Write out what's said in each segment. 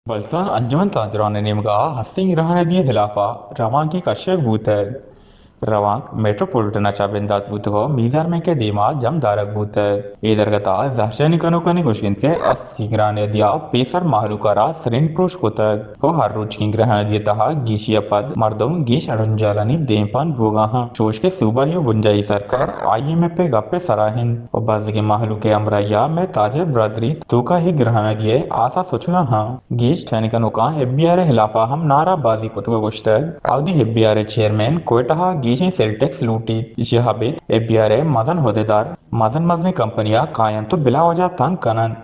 बलसान अंजुमन ताजरान निमगा हस्सिंग रहने खिलाफा रवांग की कश्यक बूत है रवांग मेट्रोपॉलिटन चाबिंदात बूत को मीज़ार में के दीमा जम दारक बूत है इधर गता जहशनी कनोकनी कुश्किन के अस्सिंग्राने दिया पेसर माहलुकारा सरिन प्रोश कोतक हो हर रोज किंग रहने दिया तहा गीशिया पद मर्दों गीश अड़ंजालानी देंपान भोगा हाँ शोश के सूबा यो बुंजाई सरकार IMF पे गप्पे सराहिन और बाज के माहलू के अमरया में ताजे ब्रदरी तूका ही ग्रहण दिए आशा सोचुगा हाँ गीश सैनिकनों का FBR खिलाफा हम नाराबाजी कुतुब गुश्तक आउदी FBR चेयरमैन कोयटा गीशी सेल्टेक्स लूटी इशिहाबित FBR मदन होदेदार मदन मदनी कंपनियां कायन तो बिला वजह तंग कनन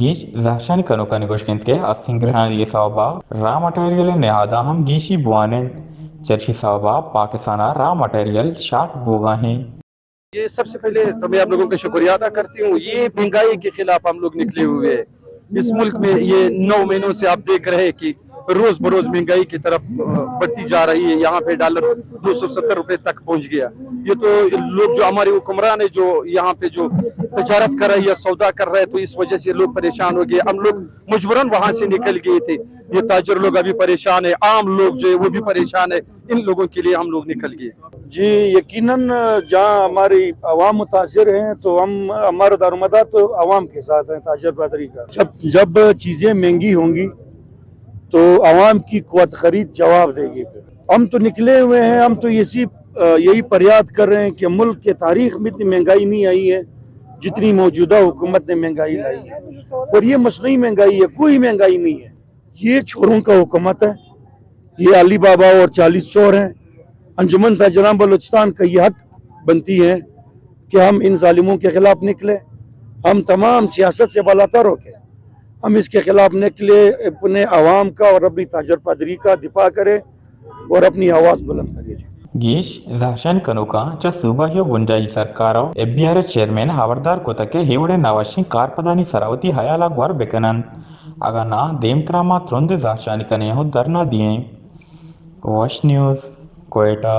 गीश जहशानी कनोका निगोशकिंत के अस्सिंग्रहण ये सावबा रा मटेरियल नेहादा हम गीशी बुआने चर्ची सावबा पाकिस्ताना रा मटेरियल शार्ट बोगा हैं। ये सबसे पहले तो मैं आप लोगों का शुक्रिया अदा करती हूँ। ये महंगाई के खिलाफ हम लोग निकले हुए हैं। इस मुल्क में ये 9 महीनों से आप देख रहे हैं कि रोज बरोज महंगाई की तरफ बढ़ती जा रही है। यहाँ पे डॉलर 270 रुपए तक पहुंच गया। ये तो लोग जो हमारे हुक्मरान है जो यहाँ पे जो तजारत कर रहे हैं या सौदा कर रहे हैं, तो इस वजह से लोग परेशान हो गए। हम लोग मजबूरन वहां से निकल गए थे। ये ताजर लोग अभी परेशान है, आम लोग जो है वो भी परेशान है। इन लोगों के लिए हम लोग निकल गए। जी यकीनन जहाँ हमारी आवाम मुतासिर हैं तो हम हमारा दारोमदार तो आवाम के साथ हैं। ताजर बरदरी का जब चीज़ें महंगी होंगी तो आवाम की क़ुव्वत खरीद जवाब देगी। हम तो निकले हुए हैं। हम तो यही फरियाद कर रहे हैं कि मुल्क के तारीख में इतनी महंगाई नहीं आई है जितनी मौजूदा हुकूमत ने महंगाई लाई है। और ये मसनूई महंगाई है, कोई महंगाई नहीं है। ये छोरों का हुकूमत है। ये अली बाबा और 40 चोर हैं। अंजुमन ताजरान बलूचिस्तान का ये हक बनती है कि हम इन जालिमों के खिलाफ निकले। हम तमाम सियासत से बालातर होके हम इसके खिलाफ निकले, अपने आवाम का और अपनी ताजर पादरी का दिफा करें और अपनी आवाज़ बुलंद करें। गीश जहशन कनोका च सुबाहियो गुंजाई सरकारो FBR चेयरमैन हवरदार कोतके हिवड़े नवशी कारपदानी सरावती हयाला ग्वार बेकनन अगा ना देमत्रामा त्रुंद जहशानी कने हो दरना दिए। Wash news Quetta.